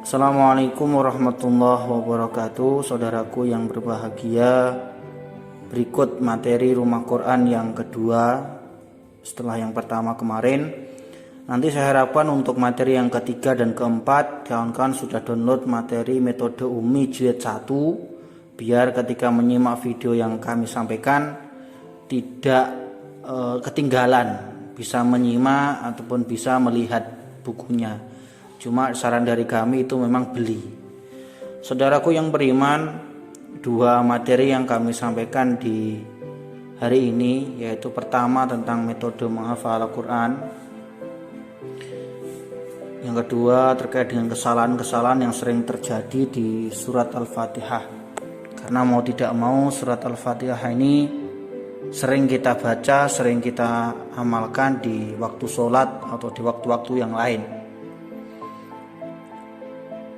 Assalamualaikum warahmatullahi wabarakatuh. Saudaraku yang berbahagia, berikut materi Rumah Quran yang kedua setelah yang pertama kemarin. Nanti saya harapkan untuk materi yang ketiga dan keempat kawan-kawan sudah download materi metode Umi jilid 1, biar ketika menyimak video yang kami sampaikan tidak ketinggalan, bisa menyimak ataupun bisa melihat bukunya. Cuma saran dari kami itu memang beli. Saudaraku yang beriman, dua materi yang kami sampaikan di hari ini, yaitu pertama tentang metode menghafal Al-Quran, yang kedua terkait dengan kesalahan-kesalahan yang sering terjadi di surat Al-Fatihah. Karena mau tidak mau surat Al-Fatihah ini sering kita baca, sering kita amalkan di waktu sholat atau di waktu-waktu yang lain.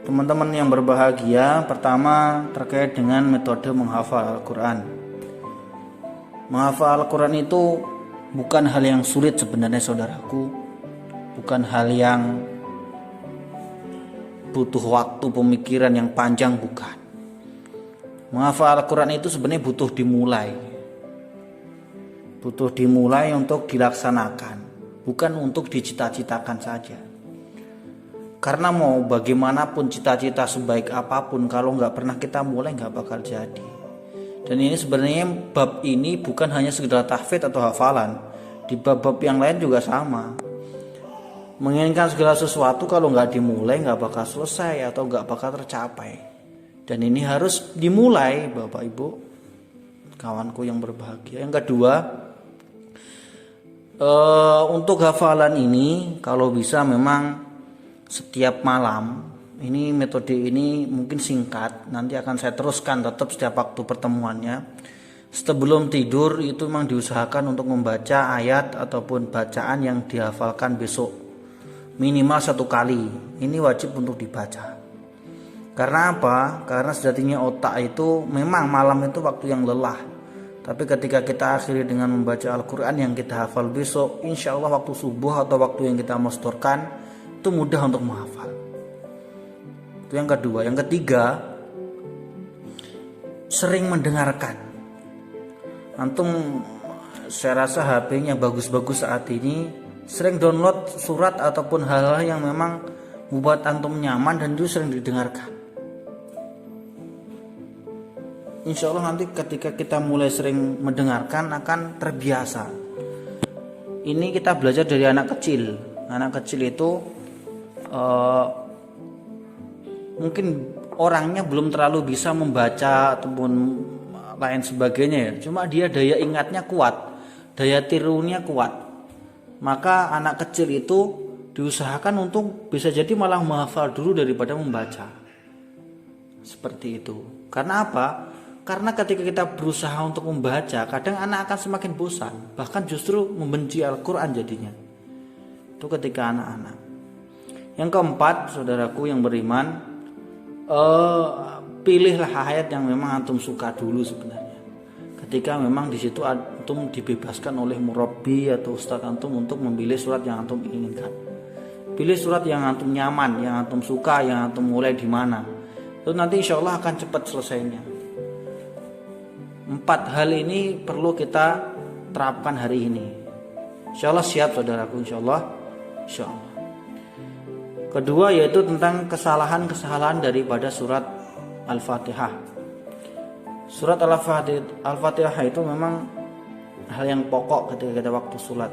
Teman-teman yang berbahagia, pertama terkait dengan metode menghafal Al-Quran. Menghafal Al-Quran itu bukan hal yang sulit sebenarnya saudaraku. Bukan hal yang butuh waktu pemikiran yang panjang, bukan. Menghafal Al-Quran itu sebenarnya butuh dimulai. Butuh dimulai untuk dilaksanakan, bukan untuk dicita-citakan saja. Karena mau bagaimanapun cita-cita sebaik apapun, kalau nggak pernah kita mulai nggak bakal jadi. Dan ini sebenarnya bab ini bukan hanya sekedar tahfidz atau hafalan. Di bab-bab yang lain juga sama. Menginginkan segala sesuatu kalau nggak dimulai nggak bakal selesai atau nggak bakal tercapai. Dan ini harus dimulai, Bapak Ibu, kawanku yang berbahagia. Yang kedua, untuk hafalan ini kalau bisa memang setiap malam. Ini metode ini mungkin singkat, nanti akan saya teruskan tetap setiap waktu pertemuannya. Sebelum tidur itu memang diusahakan untuk membaca ayat ataupun bacaan yang dihafalkan besok minimal 1 kali. Ini wajib untuk dibaca. Karena apa? Karena sejatinya otak itu memang malam itu waktu yang lelah. Tapi ketika kita akhiri dengan membaca Al-Quran yang kita hafal besok, insya Allah waktu subuh atau waktu yang kita mau setorkan, itu mudah untuk menghafal. Itu yang kedua. Yang ketiga, sering mendengarkan. Antum, saya rasa HP-nya bagus-bagus saat ini, sering download surat ataupun hal-hal yang memang membuat antum nyaman dan itu sering didengarkan. Insya Allah nanti ketika kita mulai sering mendengarkan akan terbiasa. Ini kita belajar dari anak kecil. Anak kecil itu mungkin orangnya belum terlalu bisa membaca ataupun lain sebagainya ya. Cuma dia daya ingatnya kuat, daya tirunya kuat. Maka anak kecil itu diusahakan untuk bisa jadi malah menghafal dulu daripada membaca. Seperti itu. Karena apa? Karena ketika kita berusaha untuk membaca, kadang anak akan semakin bosan, bahkan justru membenci Al-Quran jadinya. Itu ketika anak-anak. Yang keempat, saudaraku yang beriman, pilihlah ayat yang memang antum suka dulu sebenarnya. Ketika memang di situ antum dibebaskan oleh murabbi atau ustaz antum untuk memilih surat yang antum inginkan. Pilih surat yang antum nyaman, yang antum suka, yang antum mulai di mana. Itu nanti insya Allah akan cepat selesainya. 4 hal ini perlu kita terapkan hari ini. Insya Allah siap saudaraku, insya Allah. Insya Allah. Kedua yaitu tentang kesalahan-kesalahan daripada surat Al-Fatihah. Surat Al-Fatihah itu memang hal yang pokok ketika kita waktu sholat.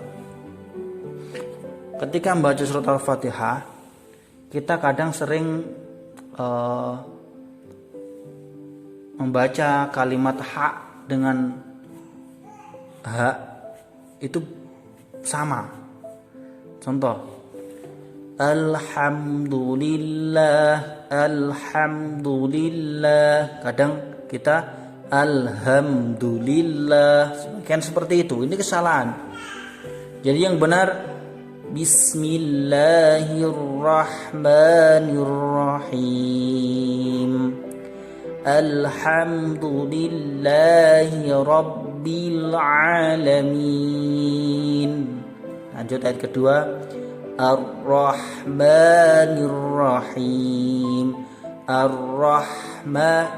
Ketika membaca surat Al-Fatihah, kita kadang sering membaca kalimat hak dengan hak itu sama. Contoh, Alhamdulillah, Alhamdulillah. Kadang kita Alhamdulillah, sebagian seperti itu. Ini kesalahan. Jadi yang benar Bismillahirrahmanirrahim. Alhamdulillahi Rabbil Alamin. Lanjut ayat kedua. Ar-Rahmanir-Rahim.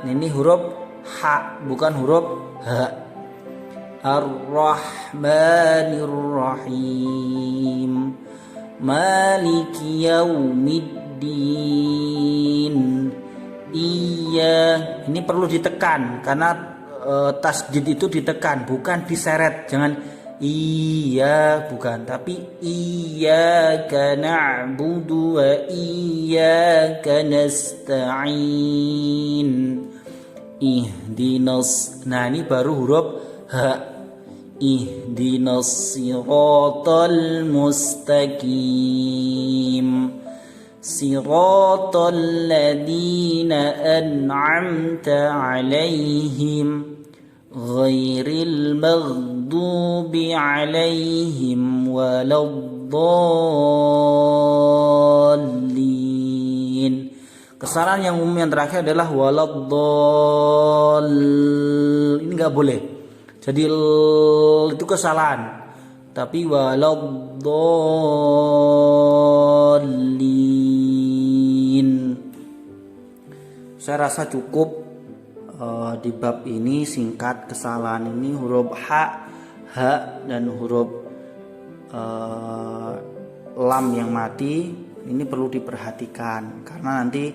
Ini huruf ha, bukan huruf ha. Ar-Rahmanir-Rahim. Maliki yaumiddin. Iya, ini perlu ditekan karena tasdid itu ditekan, bukan diseret. Jangan iya, bukan, tapi iyyaka na'budu wa iyyaka nasta'in. Ihdinas. Nah, ini baru huruf ha. Ihdinas siratal mustaqim. Siratal ladzina an'amta 'alaihim ghairil maghdubi 'alaihim waladdallin. Kesalahan yang umum yang terakhir adalah waladdall. Ini enggak boleh. Jadi itu kesalahan. Tapi waladdallin. Saya rasa cukup di bab ini singkat. Kesalahan ini huruf ha dan huruf lam yang mati ini perlu diperhatikan karena nanti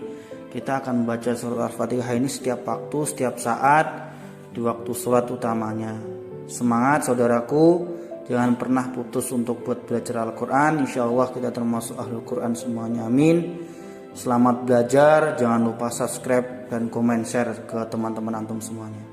kita akan membaca surat Al-Fatihah ini setiap waktu, setiap saat di waktu sholat utamanya. Semangat saudaraku, jangan pernah putus untuk buat belajar Al-Quran. Insya Allah kita termasuk Ahlul Quran semuanya, amin. Selamat belajar, jangan lupa subscribe dan komen share ke teman-teman antum semuanya.